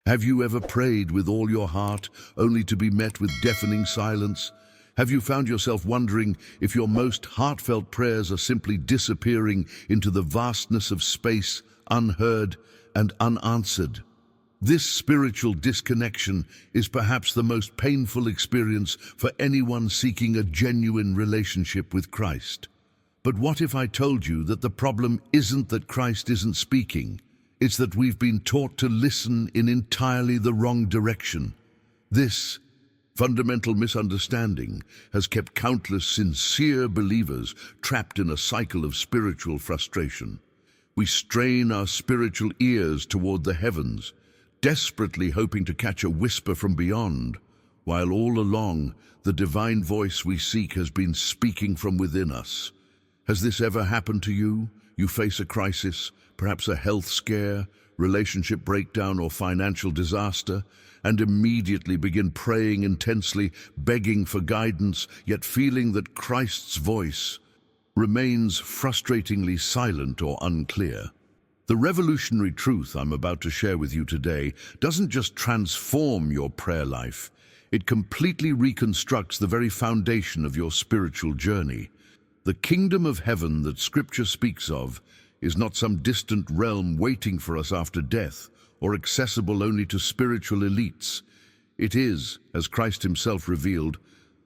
Have you ever prayed with all your heart, only to be met with deafening silence? Have you found yourself wondering if your most heartfelt prayers are simply disappearing into the vastness of space, unheard and unanswered? This spiritual disconnection is perhaps the most painful experience for anyone seeking a genuine relationship with Christ. But what if I told you that the problem isn't that Christ isn't speaking? It's that we've been taught to listen in entirely the wrong direction. This fundamental misunderstanding has kept countless sincere believers trapped in a cycle of spiritual frustration. We strain our spiritual ears toward the heavens, desperately hoping to catch a whisper from beyond, while all along the divine voice we seek has been speaking from within us. Has this ever happened to you? You face a crisis, perhaps a health scare, relationship breakdown, or financial disaster, and immediately begin praying intensely, begging for guidance, yet feeling that Christ's voice remains frustratingly silent or unclear. The revolutionary truth I'm about to share with you today doesn't just transform your prayer life, it completely reconstructs the very foundation of your spiritual journey. The kingdom of heaven that Scripture speaks of is not some distant realm waiting for us after death or accessible only to spiritual elites. It is, as Christ himself revealed,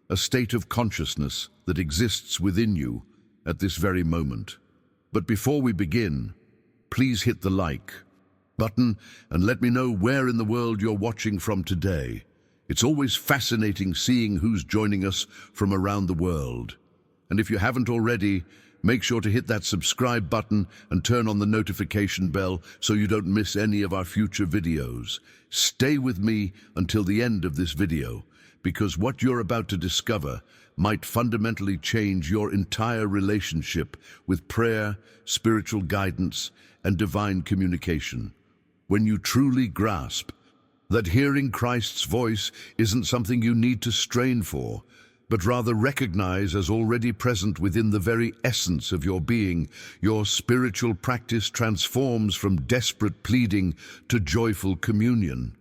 a state of consciousness that exists within you at this very moment. But before we begin, please hit the like button and let me know where in the world you're watching from today. It's always fascinating seeing who's joining us from around the world. And if you haven't already, make sure to hit that subscribe button and turn on the notification bell so you don't miss any of our future videos. Stay with me until the end of this video, because what you're about to discover might fundamentally change your entire relationship with prayer, spiritual guidance, and divine communication. When you truly grasp that hearing Christ's voice isn't something you need to strain for, but rather recognize as already present within the very essence of your being, your spiritual practice transforms from desperate pleading to joyful communion.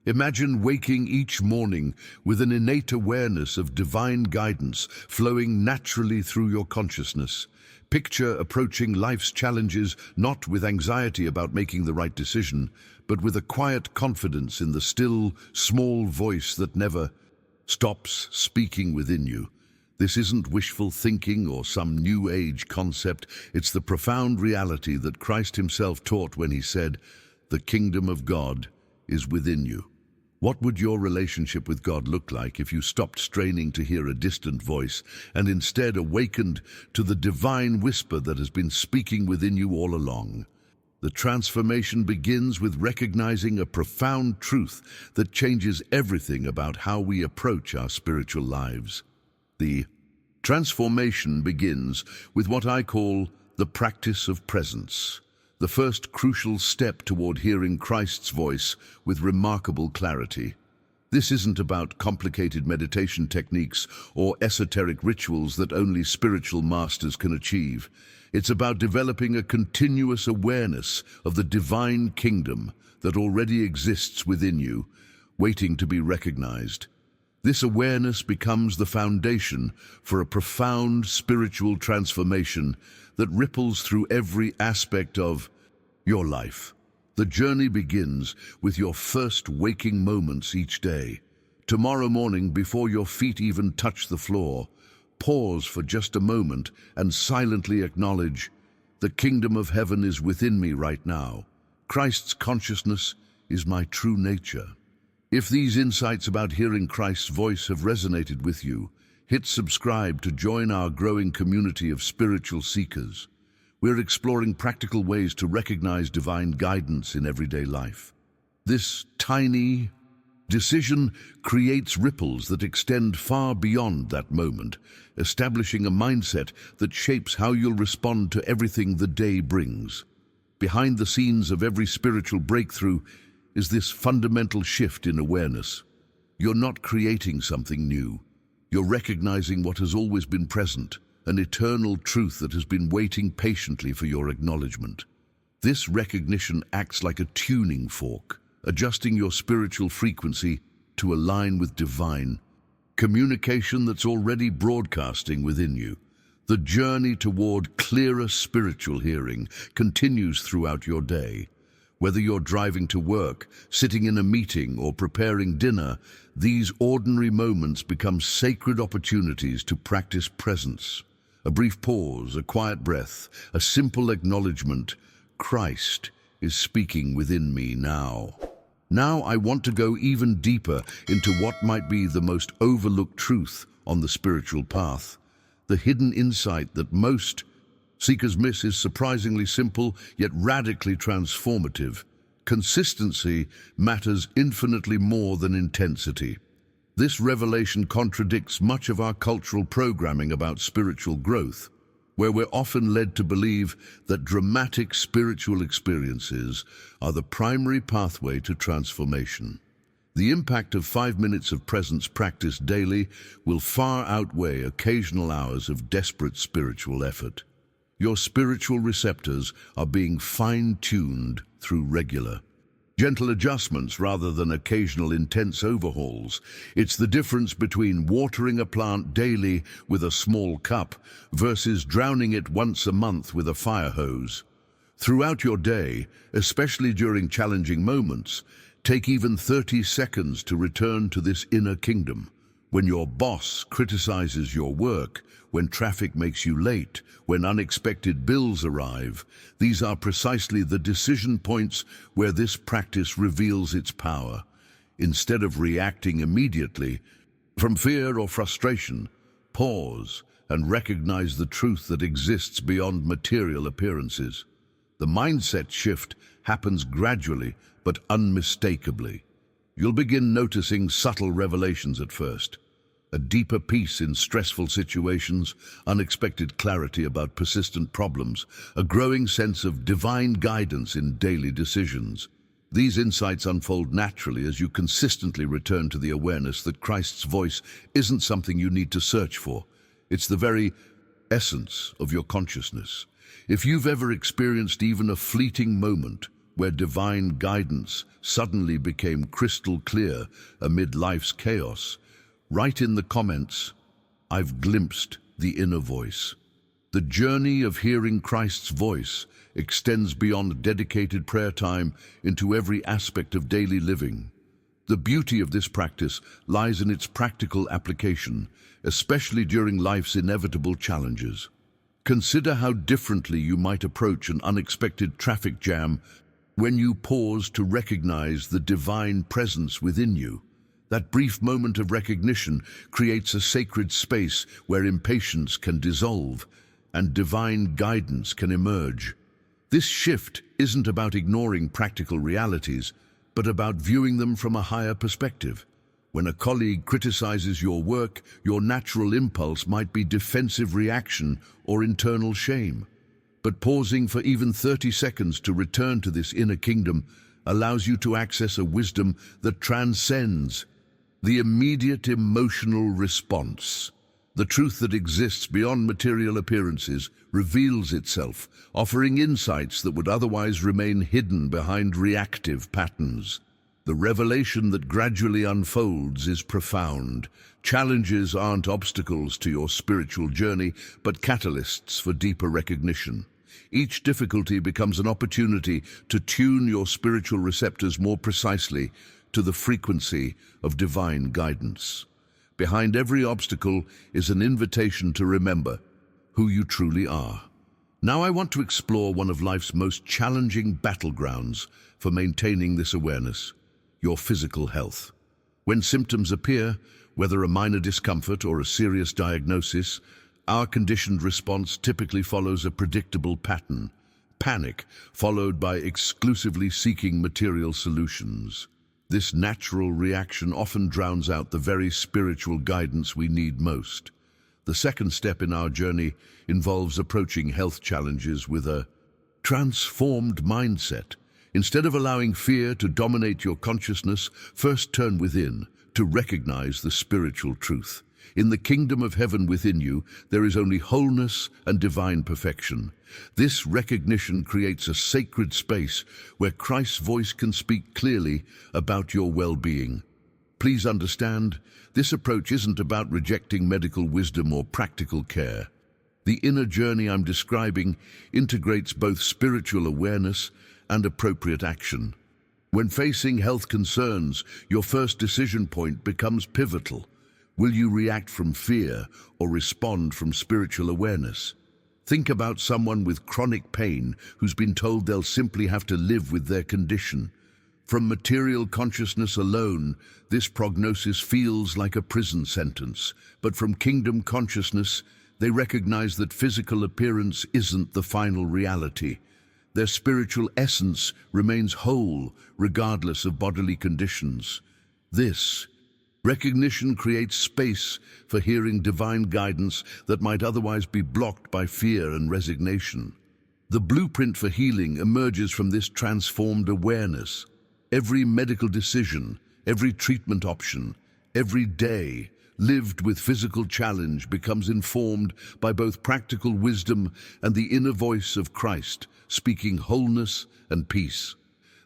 Imagine waking each morning with an innate awareness of divine guidance flowing naturally through your consciousness. Picture approaching life's challenges not with anxiety about making the right decision, but with a quiet confidence in the still, small voice that never stops speaking within you. This isn't wishful thinking or some new age concept. It's the profound reality that Christ himself taught when he said, "The kingdom of God is within you." What would your relationship with God look like if you stopped straining to hear a distant voice and instead awakened to the divine whisper that has been speaking within you all along? The transformation begins with recognizing a profound truth that changes everything about how we approach our spiritual lives. The transformation begins with what I call the practice of presence, the first crucial step toward hearing Christ's voice with remarkable clarity. This isn't about complicated meditation techniques or esoteric rituals that only spiritual masters can achieve. It's about developing a continuous awareness of the divine kingdom that already exists within you, waiting to be recognized. This awareness becomes the foundation for a profound spiritual transformation that ripples through every aspect of your life. The journey begins with your first waking moments each day. Tomorrow morning, before your feet even touch the floor, pause for just a moment and silently acknowledge, "The kingdom of heaven is within me right now. Christ's consciousness is my true nature." If these insights about hearing Christ's voice have resonated with you, hit subscribe to join our growing community of spiritual seekers. We're exploring practical ways to recognize divine guidance in everyday life. This tiny decision creates ripples that extend far beyond that moment, establishing a mindset that shapes how you'll respond to everything the day brings. Behind the scenes of every spiritual breakthrough is this fundamental shift in awareness. You're not creating something new. You're recognizing what has always been present, an eternal truth that has been waiting patiently for your acknowledgement. This recognition acts like a tuning fork, adjusting your spiritual frequency to align with divine communication that's already broadcasting within you. The journey toward clearer spiritual hearing continues throughout your day. Whether you're driving to work, sitting in a meeting, or preparing dinner, these ordinary moments become sacred opportunities to practice presence. A brief pause, a quiet breath, a simple acknowledgement. Christ is speaking within me now. Now I want to go even deeper into what might be the most overlooked truth on the spiritual path. The hidden insight that most seekers miss is surprisingly simple, yet radically transformative. Consistency matters infinitely more than intensity. This revelation contradicts much of our cultural programming about spiritual growth, where we're often led to believe that dramatic spiritual experiences are the primary pathway to transformation. The impact of 5 minutes of presence practice daily will far outweigh occasional hours of desperate spiritual effort. Your spiritual receptors are being fine-tuned through regular, gentle adjustments rather than occasional intense overhauls. It's the difference between watering a plant daily with a small cup versus drowning it once a month with a fire hose. Throughout your day, especially during challenging moments, take even 30 seconds to return to this inner kingdom. When your boss criticizes your work, when traffic makes you late, when unexpected bills arrive, these are precisely the decision points where this practice reveals its power. Instead of reacting immediately, from fear or frustration, pause and recognize the truth that exists beyond material appearances. The mindset shift happens gradually but unmistakably. You'll begin noticing subtle revelations at first. A deeper peace in stressful situations, unexpected clarity about persistent problems, a growing sense of divine guidance in daily decisions. These insights unfold naturally as you consistently return to the awareness that Christ's voice isn't something you need to search for. It's the very essence of your consciousness. If you've ever experienced even a fleeting moment where divine guidance suddenly became crystal clear amid life's chaos, write in the comments, "I've glimpsed the inner voice." The journey of hearing Christ's voice extends beyond dedicated prayer time into every aspect of daily living. The beauty of this practice lies in its practical application, especially during life's inevitable challenges. Consider how differently you might approach an unexpected traffic jam when you pause to recognize the divine presence within you. That brief moment of recognition creates a sacred space where impatience can dissolve and divine guidance can emerge. This shift isn't about ignoring practical realities, but about viewing them from a higher perspective. When a colleague criticizes your work, your natural impulse might be defensive reaction or internal shame. But pausing for even 30 seconds to return to this inner kingdom allows you to access a wisdom that transcends the immediate emotional response. The truth that exists beyond material appearances reveals itself, offering insights that would otherwise remain hidden behind reactive patterns. The revelation that gradually unfolds is profound. Challenges aren't obstacles to your spiritual journey, but catalysts for deeper recognition. Each difficulty becomes an opportunity to tune your spiritual receptors more precisely to the frequency of divine guidance. Behind every obstacle is an invitation to remember who you truly are. Now I want to explore one of life's most challenging battlegrounds for maintaining this awareness: your physical health. When symptoms appear, whether a minor discomfort or a serious diagnosis, our conditioned response typically follows a predictable pattern: panic, followed by exclusively seeking material solutions. This natural reaction often drowns out the very spiritual guidance we need most. The second step in our journey involves approaching health challenges with a transformed mindset. Instead of allowing fear to dominate your consciousness, first turn within to recognize the spiritual truth. In the kingdom of heaven within you, there is only wholeness and divine perfection. This recognition creates a sacred space where Christ's voice can speak clearly about your well-being. Please understand, this approach isn't about rejecting medical wisdom or practical care. The inner journey I'm describing integrates both spiritual awareness and appropriate action. When facing health concerns, your first decision point becomes pivotal. Will you react from fear or respond from spiritual awareness? Think about someone with chronic pain who's been told they'll simply have to live with their condition. From material consciousness alone, this prognosis feels like a prison sentence. But from kingdom consciousness, they recognize that physical appearance isn't the final reality. Their spiritual essence remains whole, regardless of bodily conditions. This recognition creates space for hearing divine guidance that might otherwise be blocked by fear and resignation. The blueprint for healing emerges from this transformed awareness. Every medical decision, every treatment option, every day lived with physical challenge becomes informed by both practical wisdom and the inner voice of Christ, speaking wholeness and peace.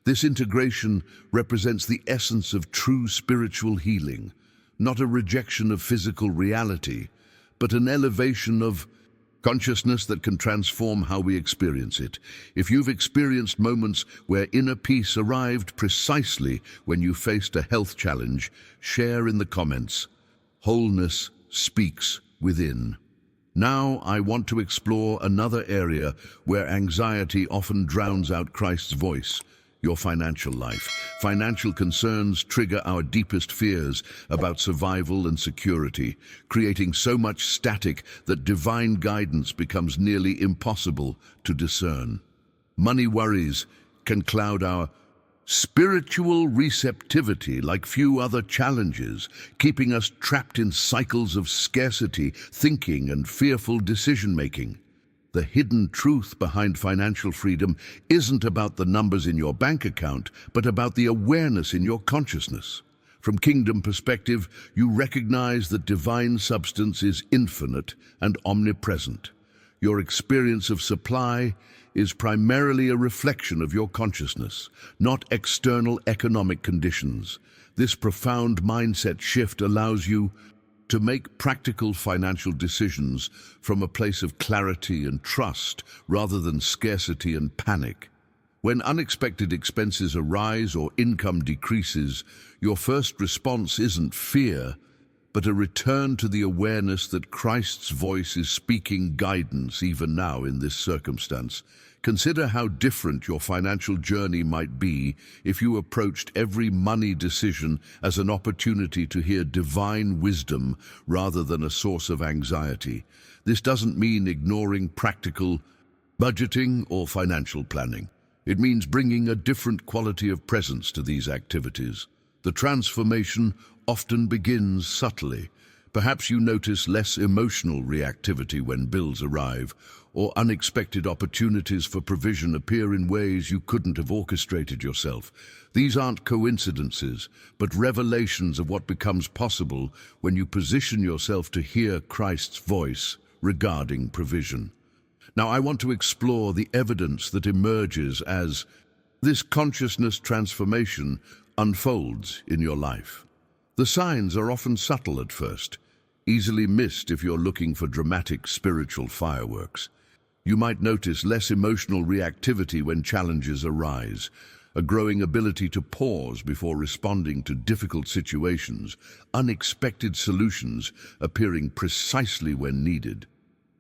This integration represents the essence of true spiritual healing, not a rejection of physical reality, but an elevation of consciousness that can transform how we experience it. If you've experienced moments where inner peace arrived precisely when you faced a health challenge, share in the comments. Wholeness speaks within. Now I want to explore another area where anxiety often drowns out Christ's voice: your financial life. Financial concerns trigger our deepest fears about survival and security, creating so much static that divine guidance becomes nearly impossible to discern. Money worries can cloud our spiritual receptivity like few other challenges, keeping us trapped in cycles of scarcity, thinking, and fearful decision-making. The hidden truth behind financial freedom isn't about the numbers in your bank account, but about the awareness in your consciousness. From kingdom perspective, you recognize that divine substance is infinite and omnipresent. Your experience of supply is primarily a reflection of your consciousness, not external economic conditions. This profound mindset shift allows you to make practical financial decisions from a place of clarity and trust rather than scarcity and panic. When unexpected expenses arise or income decreases, your first response isn't fear, but a return to the awareness that Christ's voice is speaking guidance even now in this circumstance. Consider how different your financial journey might be if you approached every money decision as an opportunity to hear divine wisdom rather than a source of anxiety. This doesn't mean ignoring practical budgeting or financial planning. It means bringing a different quality of presence to these activities. The transformation often begins subtly. Perhaps you notice less emotional reactivity when bills arrive, or unexpected opportunities for provision appear in ways you couldn't have orchestrated yourself. These aren't coincidences, but revelations of what becomes possible when you position yourself to hear Christ's voice regarding provision. Now, I want to explore the evidence that emerges as this consciousness transformation unfolds in your life. The signs are often subtle at first, easily missed if you're looking for dramatic spiritual fireworks. You might notice less emotional reactivity when challenges arise, a growing ability to pause before responding to difficult situations, unexpected solutions appearing precisely when needed.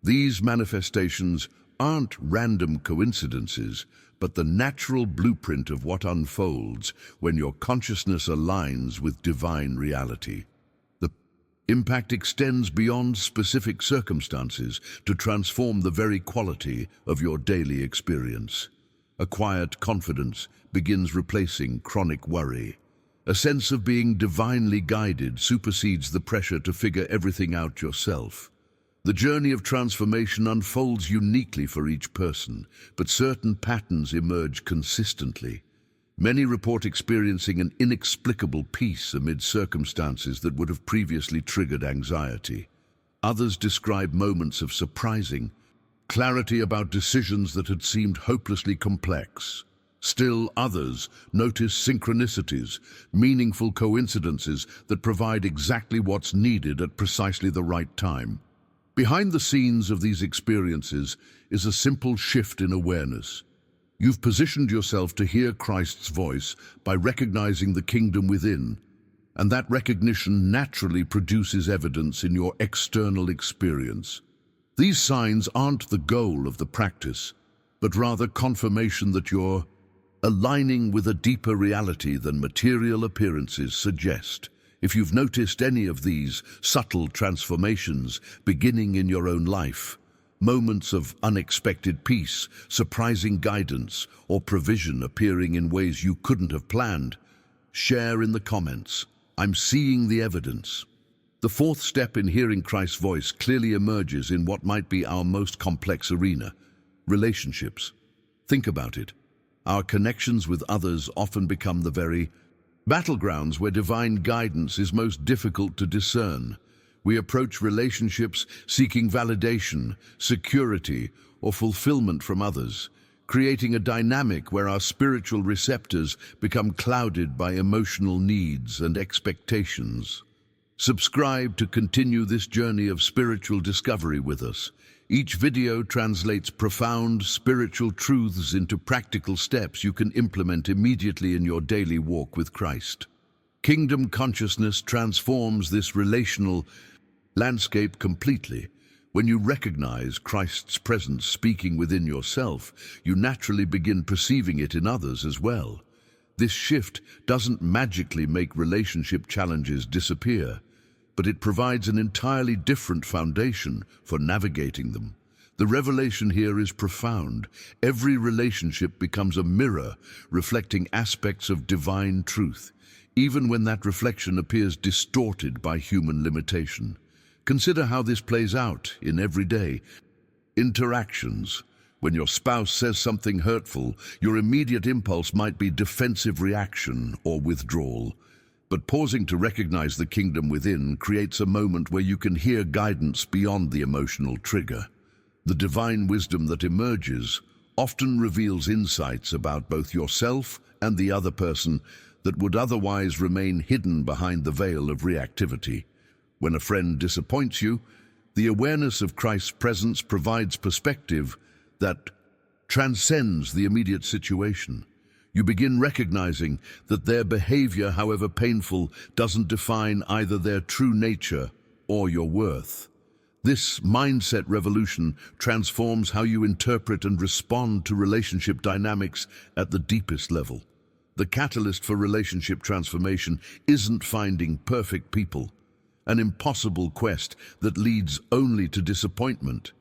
These manifestations aren't random coincidences, but the natural blueprint of what unfolds when your consciousness aligns with divine reality. The impact extends beyond specific circumstances to transform the very quality of your daily experience. A quiet confidence begins replacing chronic worry. A sense of being divinely guided supersedes the pressure to figure everything out yourself. The journey of transformation unfolds uniquely for each person, but certain patterns emerge consistently. Many report experiencing an inexplicable peace amid circumstances that would have previously triggered anxiety. Others describe moments of surprising clarity about decisions that had seemed hopelessly complex. Still others notice synchronicities, meaningful coincidences that provide exactly what's needed at precisely the right time. Behind the scenes of these experiences is a simple shift in awareness. You've positioned yourself to hear Christ's voice by recognizing the kingdom within, and that recognition naturally produces evidence in your external experience. These signs aren't the goal of the practice, but rather confirmation that you're aligning with a deeper reality than material appearances suggest. If you've noticed any of these subtle transformations beginning in your own life, moments of unexpected peace, surprising guidance, or provision appearing in ways you couldn't have planned, share in the comments. I'm seeing the evidence. The fourth step in hearing Christ's voice clearly emerges in what might be our most complex arena: relationships. Think about it. Our connections with others often become the very battlegrounds where divine guidance is most difficult to discern. We approach relationships seeking validation, security, or fulfillment from others, creating a dynamic where our spiritual receptors become clouded by emotional needs and expectations. Subscribe to continue this journey of spiritual discovery with us. Each video translates profound spiritual truths into practical steps you can implement immediately in your daily walk with Christ. Kingdom consciousness transforms this relational landscape completely. When you recognize Christ's presence speaking within yourself, you naturally begin perceiving it in others as well. This shift doesn't magically make relationship challenges disappear, but it provides an entirely different foundation for navigating them. The revelation here is profound. Every relationship becomes a mirror reflecting aspects of divine truth, even when that reflection appears distorted by human limitation. Consider how this plays out in everyday interactions. When your spouse says something hurtful, your immediate impulse might be defensive reaction or withdrawal. But pausing to recognize the kingdom within creates a moment where you can hear guidance beyond the emotional trigger. The divine wisdom that emerges often reveals insights about both yourself and the other person that would otherwise remain hidden behind the veil of reactivity. When a friend disappoints you, the awareness of Christ's presence provides perspective that transcends the immediate situation. You begin recognizing that their behavior, however painful, doesn't define either their true nature or your worth. This mindset revolution transforms how you interpret and respond to relationship dynamics at the deepest level. The catalyst for relationship transformation isn't finding perfect people, an impossible quest that leads only to disappointment.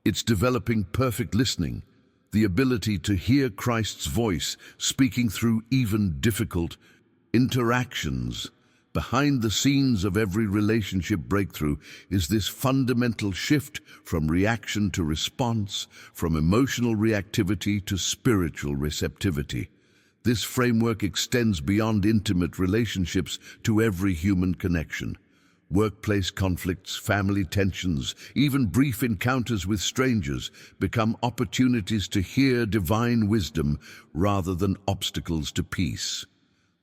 It's developing perfect listening, the ability to hear Christ's voice speaking through even difficult interactions. Behind the scenes of every relationship breakthrough is this fundamental shift from reaction to response, from emotional reactivity to spiritual receptivity. This framework extends beyond intimate relationships to every human connection. Workplace conflicts, family tensions, even brief encounters with strangers become opportunities to hear divine wisdom rather than obstacles to peace.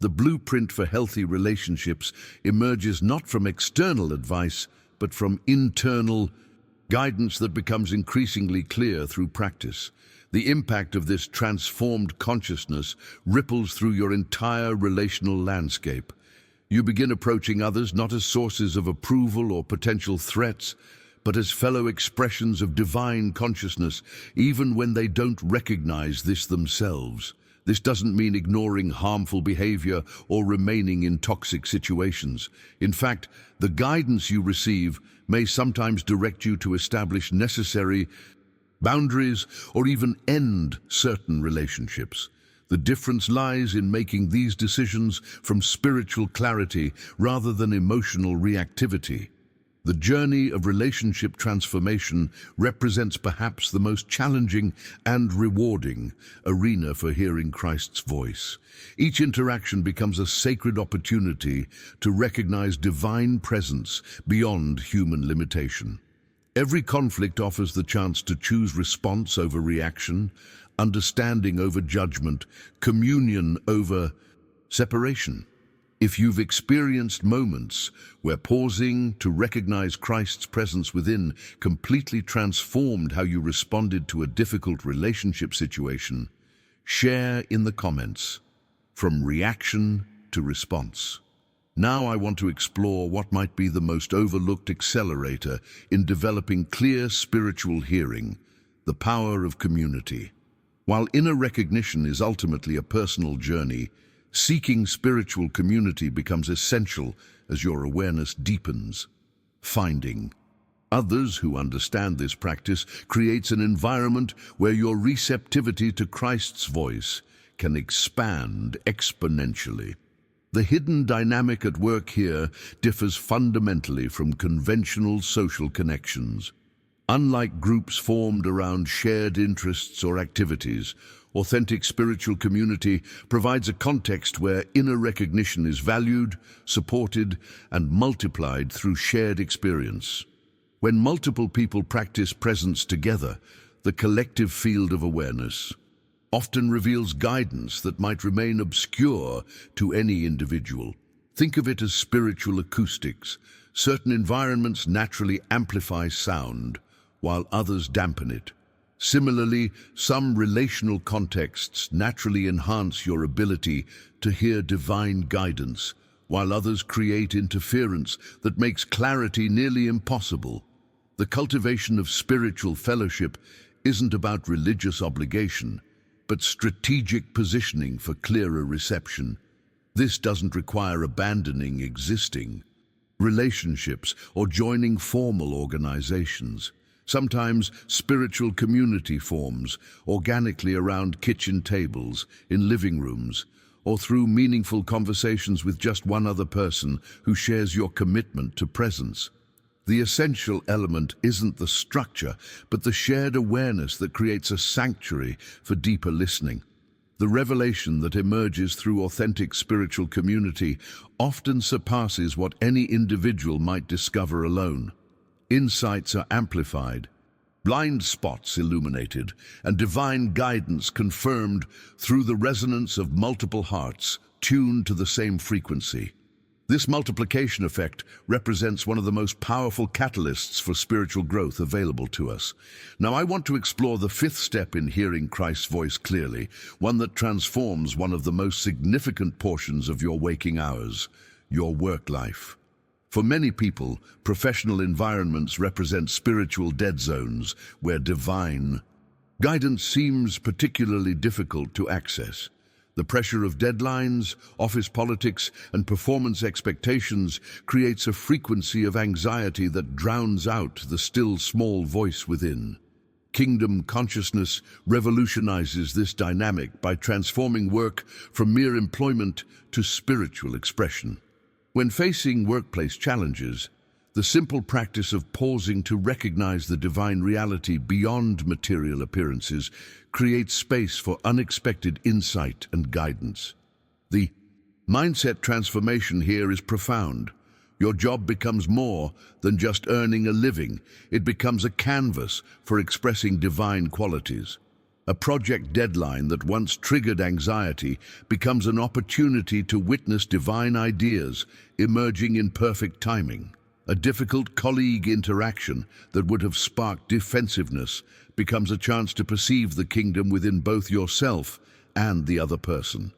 The blueprint for healthy relationships emerges not from external advice, but from internal guidance that becomes increasingly clear through practice. The impact of this transformed consciousness ripples through your entire relational landscape. You begin approaching others not as sources of approval or potential threats, but as fellow expressions of divine consciousness, even when they don't recognize this themselves. This doesn't mean ignoring harmful behavior or remaining in toxic situations. In fact, the guidance you receive may sometimes direct you to establish necessary boundaries or even end certain relationships. The difference lies in making these decisions from spiritual clarity rather than emotional reactivity. The journey of relationship transformation represents perhaps the most challenging and rewarding arena for hearing Christ's voice. Each interaction becomes a sacred opportunity to recognize divine presence beyond human limitation. Every conflict offers the chance to choose response over reaction, understanding over judgment, communion over separation. If you've experienced moments where pausing to recognize Christ's presence within completely transformed how you responded to a difficult relationship situation, share in the comments, from reaction to response. Now I want to explore what might be the most overlooked accelerator in developing clear spiritual hearing, the power of community. While inner recognition is ultimately a personal journey, seeking spiritual community becomes essential as your awareness deepens. Finding others who understand this practice creates an environment where your receptivity to Christ's voice can expand exponentially. The hidden dynamic at work here differs fundamentally from conventional social connections. Unlike groups formed around shared interests or activities, authentic spiritual community provides a context where inner recognition is valued, supported, and multiplied through shared experience. When multiple people practice presence together, the collective field of awareness often reveals guidance that might remain obscure to any individual. Think of it as spiritual acoustics. Certain environments naturally amplify sound, while others dampen it. Similarly, some relational contexts naturally enhance your ability to hear divine guidance, while others create interference that makes clarity nearly impossible. The cultivation of spiritual fellowship isn't about religious obligation, but strategic positioning for clearer reception. This doesn't require abandoning existing relationships or joining formal organizations. Sometimes spiritual community forms organically around kitchen tables, in living rooms, or through meaningful conversations with just one other person who shares your commitment to presence. The essential element isn't the structure, but the shared awareness that creates a sanctuary for deeper listening. The revelation that emerges through authentic spiritual community often surpasses what any individual might discover alone. Insights are amplified, blind spots illuminated, and divine guidance confirmed through the resonance of multiple hearts tuned to the same frequency. This multiplication effect represents one of the most powerful catalysts for spiritual growth available to us. Now, I want to explore the fifth step in hearing Christ's voice clearly, one that transforms one of the most significant portions of your waking hours, your work life. For many people, professional environments represent spiritual dead zones where divine guidance seems particularly difficult to access. The pressure of deadlines, office politics, and performance expectations creates a frequency of anxiety that drowns out the still small voice within. Kingdom consciousness revolutionizes this dynamic by transforming work from mere employment to spiritual expression. When facing workplace challenges, the simple practice of pausing to recognize the divine reality beyond material appearances creates space for unexpected insight and guidance. The mindset transformation here is profound. Your job becomes more than just earning a living. It becomes a canvas for expressing divine qualities. A project deadline that once triggered anxiety becomes an opportunity to witness divine ideas emerging in perfect timing. A difficult colleague interaction that would have sparked defensiveness becomes a chance to perceive the kingdom within both yourself and the other person.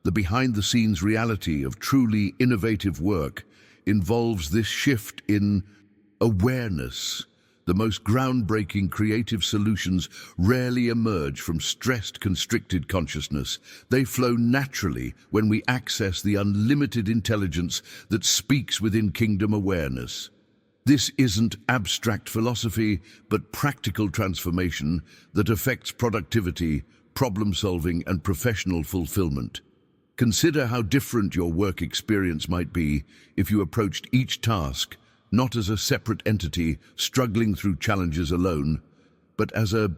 The behind-the-scenes reality of truly innovative work involves this shift in awareness. The most groundbreaking creative solutions rarely emerge from stressed, constricted consciousness. They flow naturally when we access the unlimited intelligence that speaks within kingdom awareness. This isn't abstract philosophy, but practical transformation that affects productivity, problem-solving, and professional fulfillment. Consider how different your work experience might be if you approached each task not as a separate entity struggling through challenges alone, but as a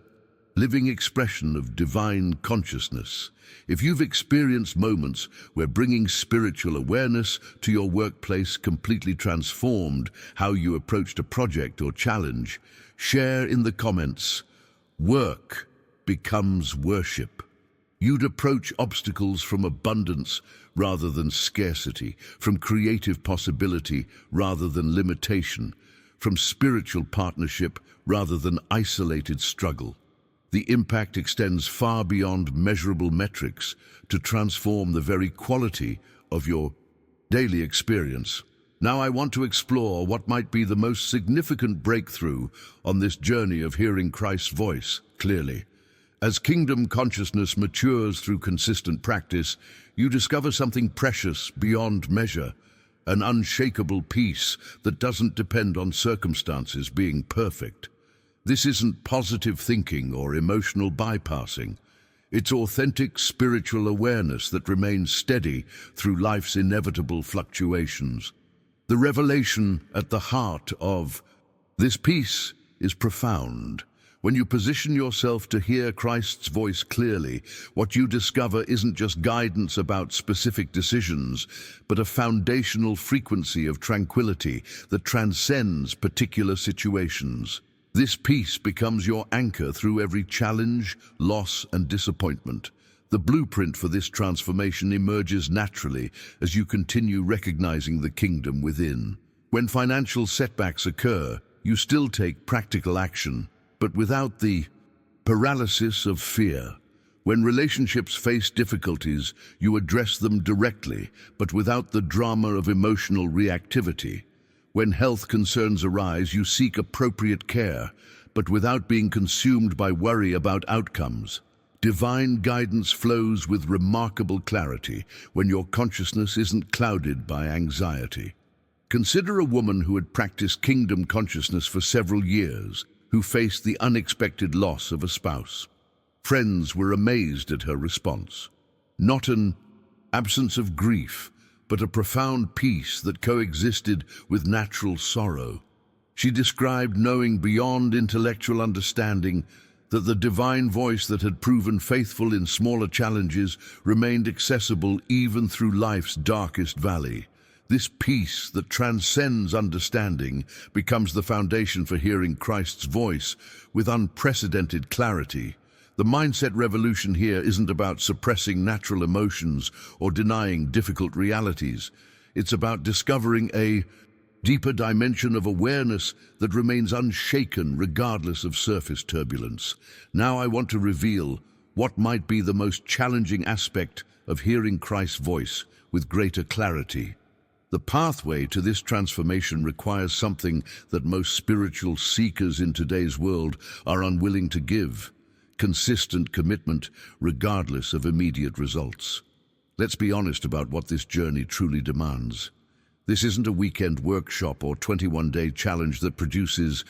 living expression of divine consciousness. If you've experienced moments where bringing spiritual awareness to your workplace completely transformed how you approached a project or challenge, share in the comments. Work becomes worship. You'd approach obstacles from abundance rather than scarcity, from creative possibility rather than limitation, from spiritual partnership rather than isolated struggle. The impact extends far beyond measurable metrics to transform the very quality of your daily experience. Now I want to explore what might be the most significant breakthrough on this journey of hearing Christ's voice clearly. As kingdom consciousness matures through consistent practice, you discover something precious beyond measure, an unshakable peace that doesn't depend on circumstances being perfect. This isn't positive thinking or emotional bypassing. It's authentic spiritual awareness that remains steady through life's inevitable fluctuations. The revelation at the heart of this peace is profound. When you position yourself to hear Christ's voice clearly, what you discover isn't just guidance about specific decisions, but a foundational frequency of tranquility that transcends particular situations. This peace becomes your anchor through every challenge, loss, and disappointment. The blueprint for this transformation emerges naturally as you continue recognizing the kingdom within. When financial setbacks occur, you still take practical action, but without the paralysis of fear. When relationships face difficulties, you address them directly, but without the drama of emotional reactivity. When health concerns arise, you seek appropriate care, but without being consumed by worry about outcomes. Divine guidance flows with remarkable clarity when your consciousness isn't clouded by anxiety. Consider a woman who had practiced kingdom consciousness for several years, who faced the unexpected loss of a spouse. Friends were amazed at her response. Not an absence of grief, but a profound peace that coexisted with natural sorrow. She described knowing beyond intellectual understanding that the divine voice that had proven faithful in smaller challenges remained accessible even through life's darkest valley. This peace that transcends understanding becomes the foundation for hearing Christ's voice with unprecedented clarity. The mindset revolution here isn't about suppressing natural emotions or denying difficult realities. It's about discovering a deeper dimension of awareness that remains unshaken regardless of surface turbulence. Now I want to reveal what might be the most challenging aspect of hearing Christ's voice with greater clarity. The pathway to this transformation requires something that most spiritual seekers in today's world are unwilling to give: consistent commitment regardless of immediate results. Let's be honest about what this journey truly demands. This isn't a weekend workshop or 21-day challenge that produces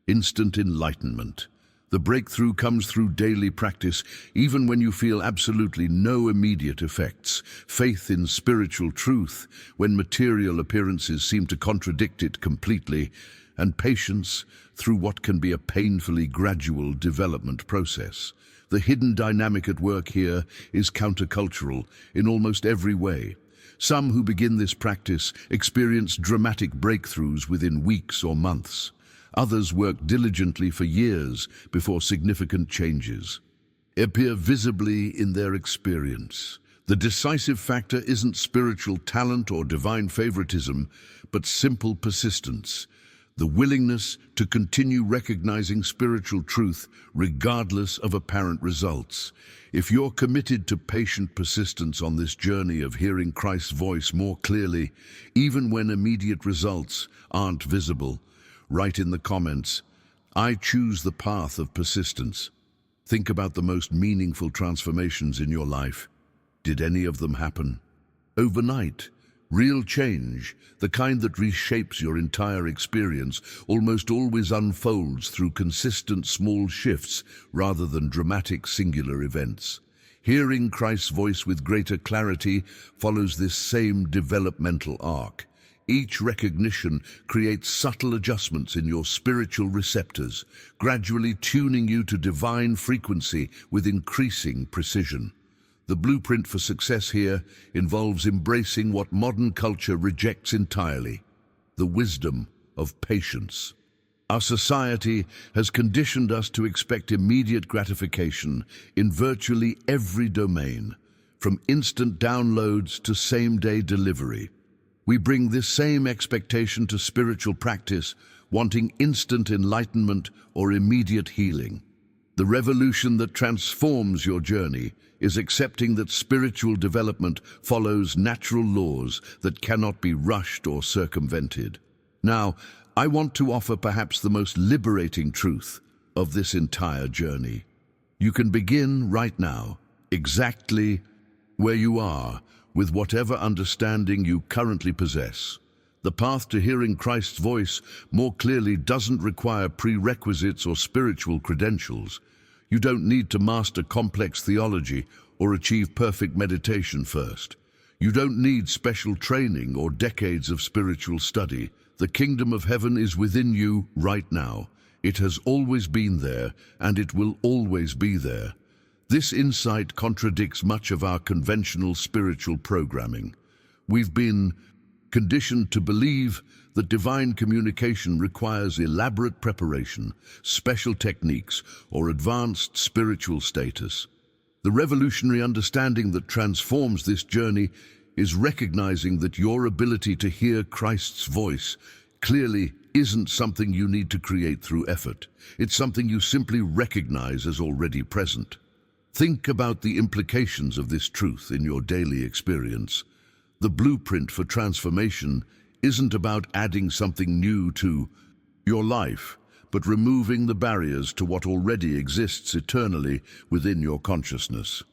instant enlightenment. The breakthrough comes through daily practice, even when you feel absolutely no immediate effects. Faith in spiritual truth, when material appearances seem to contradict it completely, and patience through what can be a painfully gradual development process. The hidden dynamic at work here is countercultural in almost every way. Some who begin this practice experience dramatic breakthroughs within weeks or months. Others work diligently for years before significant changes appear visibly in their experience. The decisive factor isn't spiritual talent or divine favoritism, but simple persistence, the willingness to continue recognizing spiritual truth regardless of apparent results. If you're committed to patient persistence on this journey of hearing Christ's voice more clearly, even when immediate results aren't visible, write in the comments, "I choose the path of persistence." Think about the most meaningful transformations in your life. Did any of them happen overnight? Real change, the kind that reshapes your entire experience, almost always unfolds through consistent small shifts rather than dramatic singular events. Hearing Christ's voice with greater clarity follows this same developmental arc. Each recognition creates subtle adjustments in your spiritual receptors, gradually tuning you to divine frequency with increasing precision. The blueprint for success here involves embracing what modern culture rejects entirely: the wisdom of patience. Our society has conditioned us to expect immediate gratification in virtually every domain, from instant downloads to same-day delivery. We bring this same expectation to spiritual practice, wanting instant enlightenment or immediate healing. The revolution that transforms your journey is accepting that spiritual development follows natural laws that cannot be rushed or circumvented. Now, I want to offer perhaps the most liberating truth of this entire journey. You can begin right now, exactly where you are, with whatever understanding you currently possess. The path to hearing Christ's voice more clearly doesn't require prerequisites or spiritual credentials. You don't need to master complex theology or achieve perfect meditation first. You don't need special training or decades of spiritual study. The kingdom of heaven is within you right now. It has always been there, and it will always be there. This insight contradicts much of our conventional spiritual programming. We've been conditioned to believe that divine communication requires elaborate preparation, special techniques, or advanced spiritual status. The revolutionary understanding that transforms this journey is recognizing that your ability to hear Christ's voice clearly isn't something you need to create through effort. It's something you simply recognize as already present. Think about the implications of this truth in your daily experience. The blueprint for transformation isn't about adding something new to your life, but removing the barriers to what already exists eternally within your consciousness.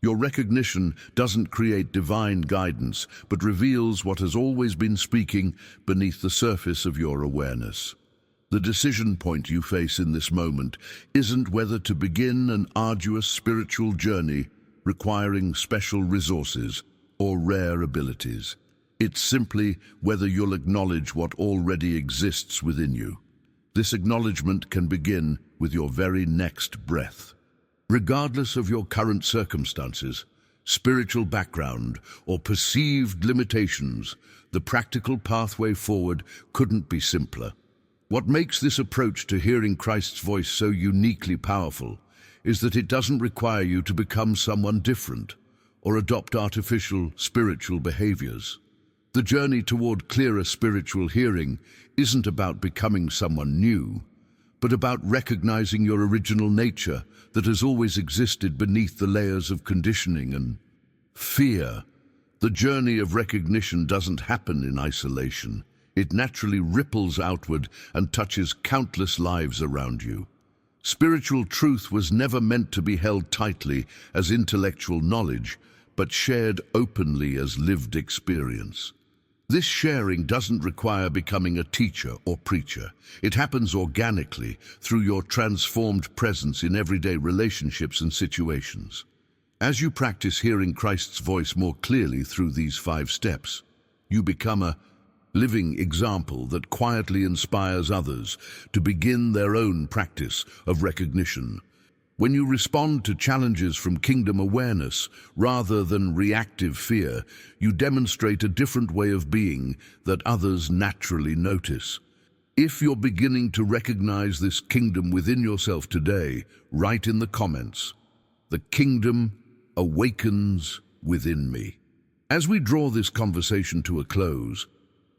Your recognition doesn't create divine guidance, but reveals what has always been speaking beneath the surface of your awareness. The decision point you face in this moment isn't whether to begin an arduous spiritual journey requiring special resources or rare abilities. It's simply whether you'll acknowledge what already exists within you. This acknowledgement can begin with your very next breath. Regardless of your current circumstances, spiritual background, or perceived limitations, the practical pathway forward couldn't be simpler. What makes this approach to hearing Christ's voice so uniquely powerful is that it doesn't require you to become someone different or adopt artificial spiritual behaviors. The journey toward clearer spiritual hearing isn't about becoming someone new, but about recognizing your original nature that has always existed beneath the layers of conditioning and fear. The journey of recognition doesn't happen in isolation. It naturally ripples outward and touches countless lives around you. Spiritual truth was never meant to be held tightly as intellectual knowledge, but shared openly as lived experience. This sharing doesn't require becoming a teacher or preacher. It happens organically through your transformed presence in everyday relationships and situations. As you practice hearing Christ's voice more clearly through these 5 steps, you become a living example that quietly inspires others to begin their own practice of recognition. When you respond to challenges from kingdom awareness rather than reactive fear, you demonstrate a different way of being that others naturally notice. If you're beginning to recognize this kingdom within yourself today, write in the comments, "The kingdom awakens within me." As we draw this conversation to a close,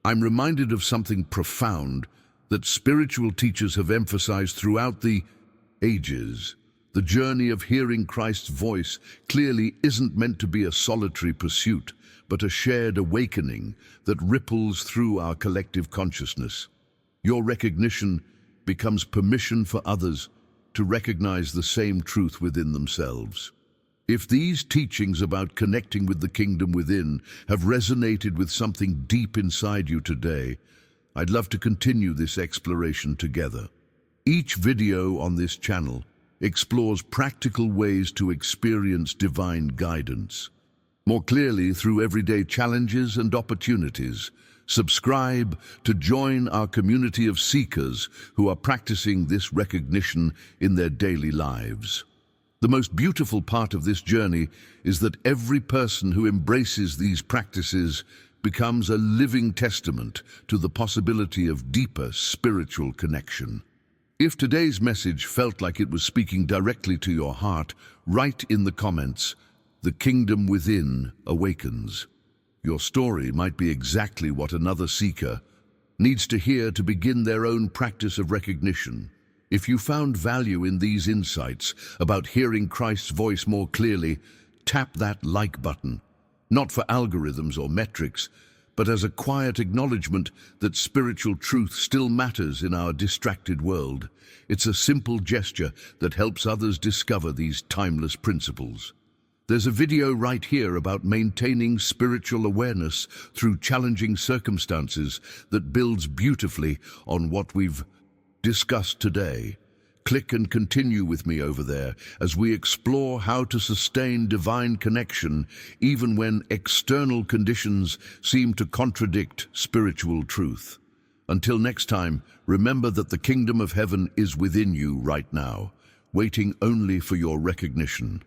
I'm reminded of something profound that spiritual teachers have emphasized throughout the ages. The journey of hearing Christ's voice clearly isn't meant to be a solitary pursuit, but a shared awakening that ripples through our collective consciousness. Your recognition becomes permission for others to recognize the same truth within themselves. If these teachings about connecting with the kingdom within have resonated with something deep inside you today, I'd love to continue this exploration together. Each video on this channel explores practical ways to experience divine guidance more clearly through everyday challenges and opportunities. Subscribe to join our community of seekers who are practicing this recognition in their daily lives. The most beautiful part of this journey is that every person who embraces these practices becomes a living testament to the possibility of deeper spiritual connection. If today's message felt like it was speaking directly to your heart, write in the comments, "The kingdom within awakens." Your story might be exactly what another seeker needs to hear to begin their own practice of recognition. If you found value in these insights about hearing Christ's voice more clearly, tap that like button, not for algorithms or metrics, but as a quiet acknowledgement that spiritual truth still matters in our distracted world. It's a simple gesture that helps others discover these timeless principles. There's a video right here about maintaining spiritual awareness through challenging circumstances that builds beautifully on what we've discussed today. Click and continue with me over there as we explore how to sustain divine connection even when external conditions seem to contradict spiritual truth. Until next time, remember that the kingdom of heaven is within you right now, waiting only for your recognition.